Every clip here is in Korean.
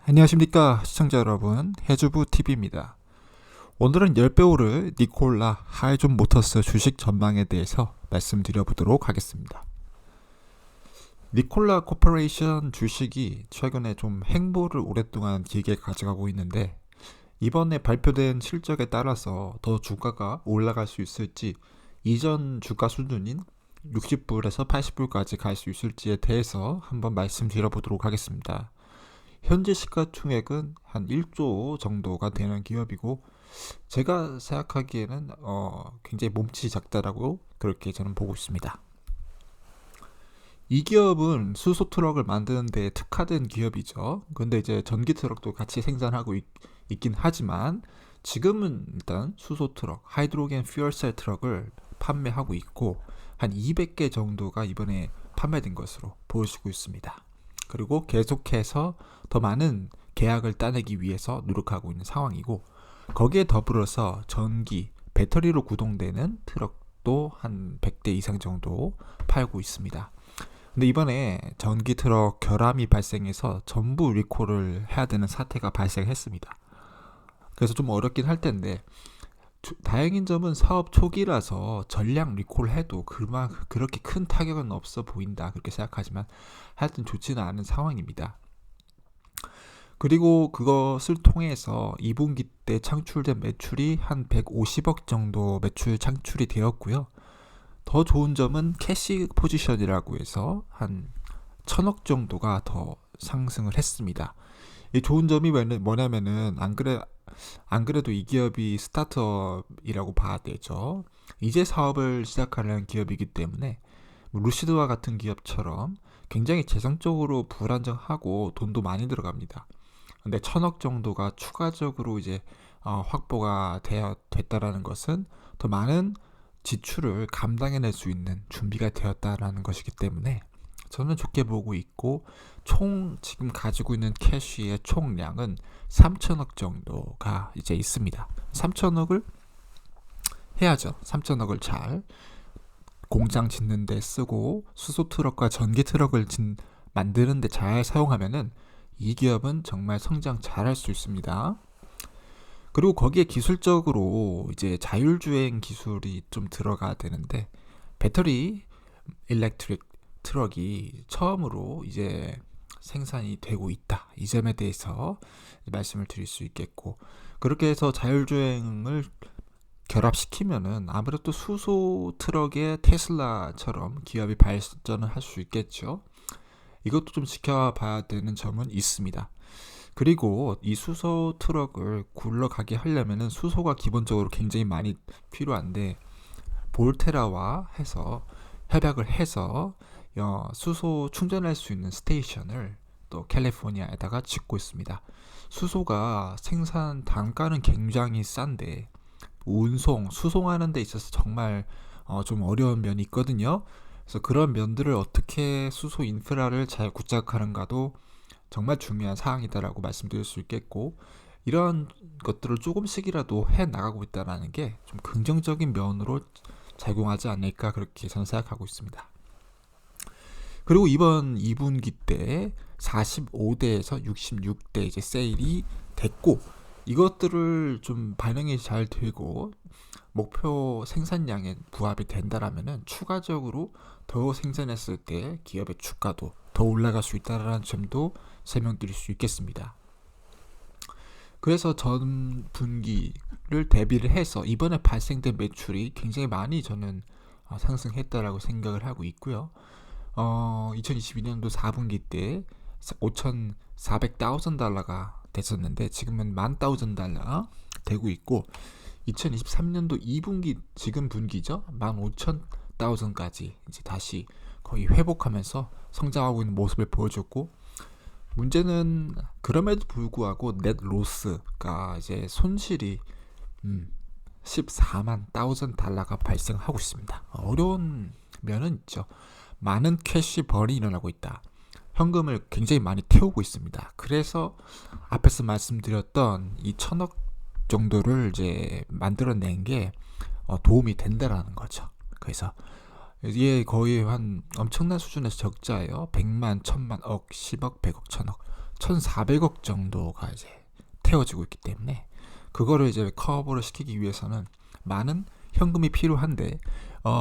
안녕하십니까 시청자 여러분, 해주부TV입니다. 오늘은 10배 오를 니콜라 하이존 모터스 주식 전망에 대해서 말씀드려보도록 하겠습니다. 니콜라 코퍼레이션 주식이 최근에 좀 행보를 오랫동안 길게 가져가고 있는데, 이번에 발표된 실적에 따라서 더 주가가 올라갈 수 있을지, 이전 주가 수준인 60불에서 80불까지 갈 수 있을지에 대해서 한번 말씀드려보도록 하겠습니다. 현재 시가총액은 한 1조 정도가 되는 기업이고, 제가 생각하기에는 굉장히 몸집이 작다라고 그렇게 저는 보고 있습니다. 이 기업은 수소 트럭을 만드는 데 특화된 기업이죠. 근데 이제 전기 트럭도 같이 생산하고 있긴 하지만, 지금은 일단 수소 트럭, 하이드로겐 퓨얼셀 트럭을 판매하고 있고, 한 200개 정도가 이번에 판매된 것으로 보여지고 있습니다. 그리고 계속해서 더 많은 계약을 따내기 위해서 노력하고 있는 상황이고, 거기에 더불어서 전기, 배터리로 구동되는 트럭도 한 100대 이상 정도 팔고 있습니다. 근데 이번에 전기 트럭 결함이 발생해서 전부 리콜을 해야 되는 사태가 발생했습니다. 그래서 좀 어렵긴 할 텐데, 다행인 점은 사업 초기라서 전량 리콜해도 그렇게 큰 타격은 없어 보인다 그렇게 생각하지만, 하여튼 좋지는 않은 상황입니다. 그리고 그것을 통해서 2분기 때 창출된 매출이 한 150억 정도 매출 창출이 되었고요. 더 좋은 점은 캐시 포지션이라고 해서 한 1000억 정도가 더 상승을 했습니다. 이 좋은 점이 뭐냐면은, 안 그래도 이 기업이 스타트업이라고 봐야 되죠. 이제 사업을 시작하는 기업이기 때문에 루시드와 같은 기업처럼 굉장히 재정적으로 불안정하고 돈도 많이 들어갑니다. 근데 1000억 정도가 추가적으로 이제 확보가 됐다라는 것은 더 많은 지출을 감당해낼 수 있는 준비가 되었다라는 것이기 때문에 저는 좋게 보고 있고, 총 지금 가지고 있는 캐시의 총량은 3천억 정도가 이제 있습니다. 3천억을 해야죠. 3천억을 잘 공장 짓는 데 쓰고, 수소 트럭과 전기 트럭을 만드는 데 잘 사용하면은 이 기업은 정말 성장 잘할 수 있습니다. 그리고 거기에 기술적으로 이제 자율주행 기술이 좀 들어가야 되는데, 배터리 일렉트릭 트럭이 처음으로 이제 생산이 되고 있다. 이 점에 대해서 말씀을 드릴 수 있겠고, 그렇게 해서 자율주행을 결합시키면은 아무래도 수소 트럭의 테슬라처럼 기업이 발전을 할 수 있겠죠. 이것도 좀 지켜봐야 되는 점은 있습니다. 그리고 이 수소 트럭을 굴러가게 하려면은 수소가 기본적으로 굉장히 많이 필요한데, 볼테라와 해서 협약을 해서 수소 충전할 수 있는 스테이션을 또 캘리포니아에다가 짓고 있습니다. 수소가 생산 단가는 굉장히 싼데, 수송하는 데 있어서 정말 좀 어려운 면이 있거든요. 그래서 그런 면들을 어떻게 수소 인프라를 잘 구축하는가도 정말 중요한 사항이다라고 말씀드릴 수 있겠고, 이런 것들을 조금씩이라도 해 나가고 있다는 게 좀 긍정적인 면으로 작용하지 않을까 그렇게 저는 생각하고 있습니다. 그리고 이번 2분기 때 45대에서 66대 이제 세일이 됐고, 이것들을 좀 반영이 잘 되고 목표 생산량에 부합이 된다라면은 추가적으로 더 생산했을 때 기업의 주가도 더 올라갈 수 있다라는 점도 설명드릴 수 있겠습니다. 그래서 전 분기를 대비를 해서 이번에 발생된 매출이 굉장히 많이 저는 상승했다라고 생각을 하고 있고요. 2022년도 4분기 때 5,400,000 달러가 됐었는데, 지금은 10,000 달러 되고 있고, 2023년도 2분기 지금 분기죠, 15,000까지 이제 다시 거의 회복하면서 성장하고 있는 모습을 보여줬고, 문제는 그럼에도 불구하고 넷 로스가 이제 손실이 140,000 달러가 발생하고 있습니다. 어려운 면은 있죠. 많은 캐시 번이 일어나고 있다. 현금을 굉장히 많이 태우고 있습니다. 그래서 앞에서 말씀드렸던 이 1000억 정도를 이제 만들어낸 게 도움이 된다라는 거죠. 그래서 이게 거의 한 엄청난 수준에서 적자예요. 100만, 1000만, 억, 10억, 100억, 1000억. 1,400억 정도가 이제 태워지고 있기 때문에 그거를 이제 커버를 시키기 위해서는 많은 현금이 필요한데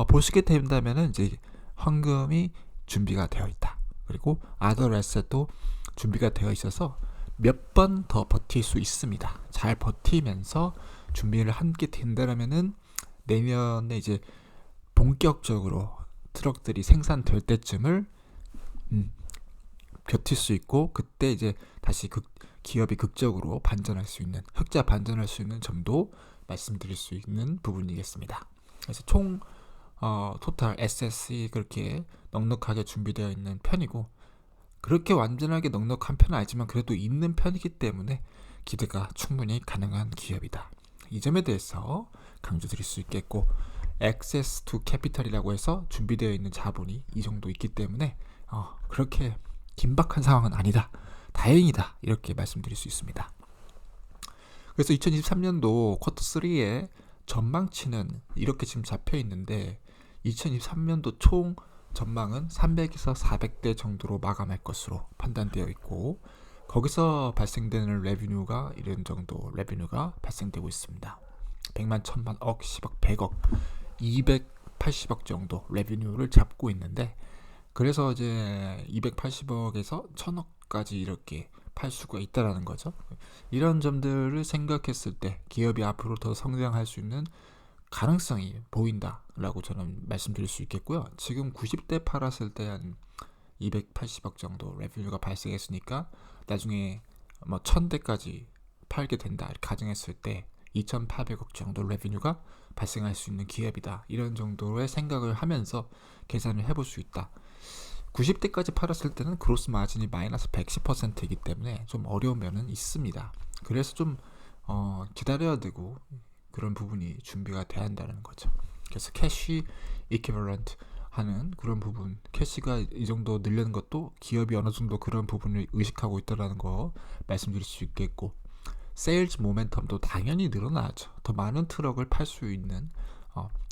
보시게 된다면은 이제 현금이 준비가 되어 있다. 그리고 아더 에셋도 준비가 되어 있어서 몇 번 더 버틸 수 있습니다. 잘 버티면서 준비를 함께 된다면은 내년에 이제 본격적으로 트럭들이 생산될 때쯤을 버틸 수 있고, 그때 이제 다시 기업이 극적으로 반전할 수 있는, 흑자 반전할 수 있는 점도 말씀드릴 수 있는 부분이겠습니다. 그래서 총 토탈 SS이 그렇게 넉넉하게 준비되어 있는 편이고, 그렇게 완전하게 넉넉한 편은 아니지만 그래도 있는 편이기 때문에 기대가 충분히 가능한 기업이다. 이 점에 대해서 강조드릴 수 있겠고, 액세스 투 캐피털이라고 해서 준비되어 있는 자본이 이 정도 있기 때문에 그렇게 긴박한 상황은 아니다. 다행이다. 이렇게 말씀드릴 수 있습니다. 그래서 2023년도 쿼터 3의 전망치는 이렇게 지금 잡혀 있는데 2023년도 총 전망은 300에서 400대 정도로 마감할 것으로 판단되어 있고, 거기서 발생되는 레비뉴가 이런 정도 레비뉴가 발생되고 있습니다. 100만, 1000만, 억, 10억, 100억, 280억 정도 레비뉴를 잡고 있는데, 그래서 이제 280억에서 1000억까지 이렇게 팔 수가 있다라는 거죠. 이런 점들을 생각했을 때 기업이 앞으로 더 성장할 수 있는 가능성이 보인다라고 저는 말씀드릴 수 있겠고요. 지금 90대 팔았을 때 한 280억 정도 레비뉴가 발생했으니까 나중에 뭐 1000대까지 팔게 된다 이렇게 가정했을 때 2800억 정도 레비뉴가 발생할 수 있는 기업이다. 이런 정도의 생각을 하면서 계산을 해볼 수 있다. 90대까지 팔았을 때는 그로스 마진이 마이너스 110%이기 때문에 좀 어려운 면은 있습니다. 그래서 좀 기다려야 되고 그런 부분이 준비가 돼야 한다는 거죠. 그래서 캐시 이퀴벌런트 하는 그런 부분, 캐시가 이 정도 늘리는 것도 기업이 어느 정도 그런 부분을 의식하고 있다는 거 말씀드릴 수 있겠고, 세일즈 모멘텀도 당연히 늘어나죠. 더 많은 트럭을 팔 수 있는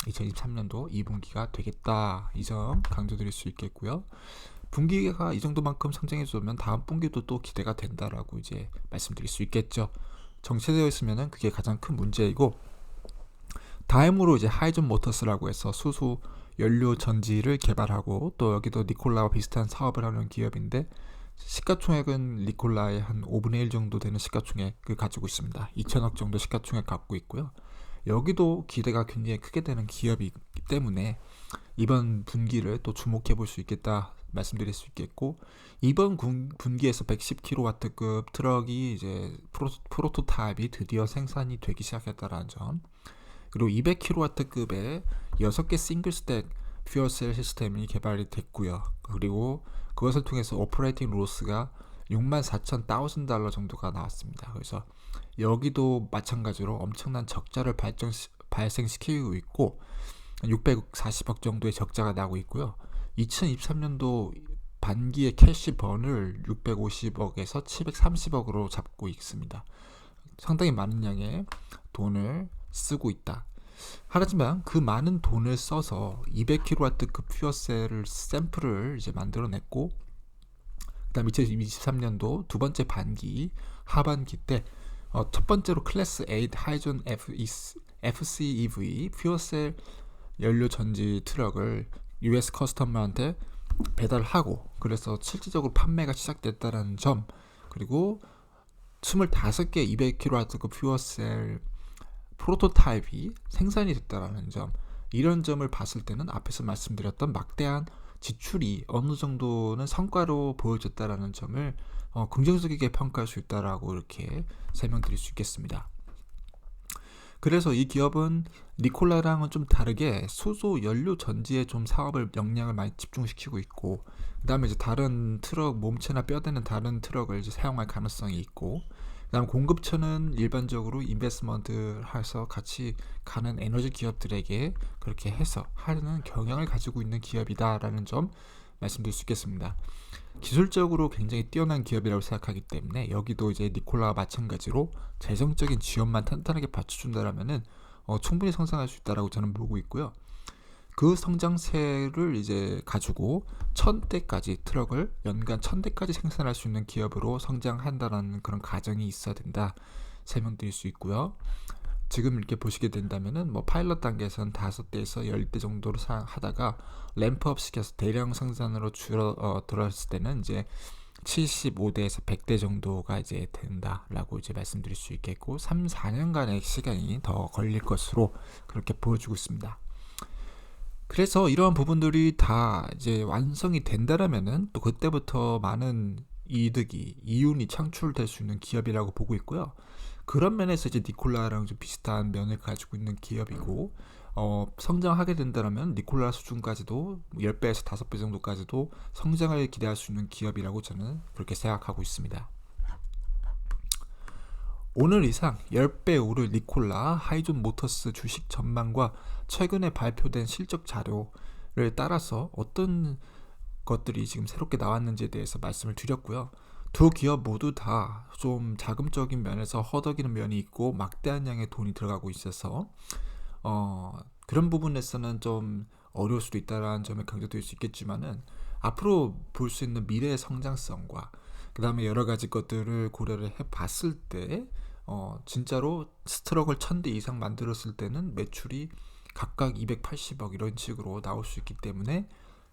2023년도 2분기가 되겠다. 이 점 강조드릴 수 있겠고요. 분기가 이 정도만큼 성장해주면 다음 분기도 또 기대가 된다라고 이제 말씀드릴 수 있겠죠. 정체되어 있으면은 그게 가장 큰 문제이고, 다음으로 이제 하이전 모터스라고 해서 수소 연료 전지를 개발하고 또 여기도 니콜라와 비슷한 사업을 하는 기업인데, 시가총액은 니콜라의 한 5분의 1 정도 되는 시가총액을 가지고 있습니다. 2천억 정도 시가총액 갖고 있고요. 여기도 기대가 굉장히 크게 되는 기업이기 때문에 이번 분기를 또 주목해 볼 수 있겠다 말씀드릴 수 있겠고, 이번 분기에서 110kW급 트럭이 이제 프로토타입이 드디어 생산이 되기 시작했다라는 점, 그리고 200kW급의 6개 싱글 스택 퓨어셀 시스템이 개발이 됐고요. 그리고 그것을 통해서 오퍼레이팅 로스가 64,000달러 정도가 나왔습니다. 그래서 여기도 마찬가지로 엄청난 적자를 발생시키고 있고 640억 정도의 적자가 나고 있고요. 2023년도 반기의 캐시 번을 650억에서 730억으로 잡고 있습니다. 상당히 많은 양의 돈을 쓰고 있다. 하지만 그 많은 돈을 써서 200kW급 퓨어셀을 샘플을 이제 만들어냈고, 그다음 2023년도 두 번째 반기 하반기 때 첫 번째로 클래스 8 하이존 FCEV 퓨어셀 연료 전지 트럭을 US 커스터머한테 배달하고, 그래서 실질적으로 판매가 시작됐다는 점, 그리고 25개 200kW급 퓨어셀 프로토타입이 생산이 됐다라는 점, 이런 점을 봤을 때는 앞에서 말씀드렸던 막대한 지출이 어느 정도는 성과로 보여졌다라는 점을 긍정적이게 평가할 수 있다라고 이렇게 설명드릴 수 있겠습니다. 그래서 이 기업은 니콜라랑은 좀 다르게 수소 연료 전지에 좀 사업을 역량을 많이 집중시키고 있고, 그다음에 이제 다른 트럭 몸체나 뼈대는 다른 트럭을 이제 사용할 가능성이 있고, 그다음 공급처는 일반적으로 인베스트먼트 해서 같이 가는 에너지 기업들에게 그렇게 해서 하는 경향을 가지고 있는 기업이다라는 점 말씀드릴 수 있겠습니다. 기술적으로 굉장히 뛰어난 기업이라고 생각하기 때문에 여기도 이제 니콜라와 마찬가지로 재정적인 지원만 탄탄하게 받쳐준다라면은 충분히 성장할 수 있다라고 저는 보고 있고요. 그 성장세를 이제 가지고 1000대까지 트럭을 연간 1000대까지 생산할 수 있는 기업으로 성장한다라는 그런 가정이 있어야 된다 설명드릴 수 있고요. 지금 이렇게 보시게 된다면은 뭐 파일럿 단계에서는 5대에서 10대 정도로 하다가 램프업 시켜서 대량 생산으로 들어왔을 때는 이제 75대에서 100대 정도가 이제 된다라고 이제 말씀드릴 수 있겠고 3, 4년간의 시간이 더 걸릴 것으로 그렇게 보여주고 있습니다. 그래서 이러한 부분들이 다 이제 완성이 된다라면은 또 그때부터 많은 이윤이 창출될 수 있는 기업이라고 보고 있고요. 그런 면에서 이제 니콜라랑 좀 비슷한 면을 가지고 있는 기업이고, 성장하게 된다면 니콜라 수준까지도 10배에서 5배 정도까지도 성장을 기대할 수 있는 기업이라고 저는 그렇게 생각하고 있습니다. 오늘 이상 10배 오를 니콜라 하이존 모터스 주식 전망과 최근에 발표된 실적 자료를 따라서 어떤 것들이 지금 새롭게 나왔는지에 대해서 말씀을 드렸고요. 두 기업 모두 다 좀 자금적인 면에서 허덕이는 면이 있고 막대한 양의 돈이 들어가고 있어서 그런 부분에서는 좀 어려울 수도 있다라는 점을 강조드릴 수 있겠지만은 앞으로 볼 수 있는 미래의 성장성과 그 다음에 여러 가지 것들을 고려를 해봤을 때 진짜로 트럭을 1000대 이상 만들었을 때는 매출이 각각 280억 이런 식으로 나올 수 있기 때문에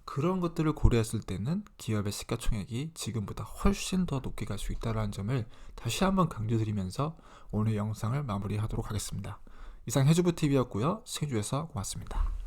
그런 것들을 고려했을 때는 기업의 시가총액이 지금보다 훨씬 더 높게 갈 수 있다는 점을 다시 한번 강조드리면서 오늘 영상을 마무리하도록 하겠습니다. 이상 해주부TV였고요. 시청해주셔서 고맙습니다.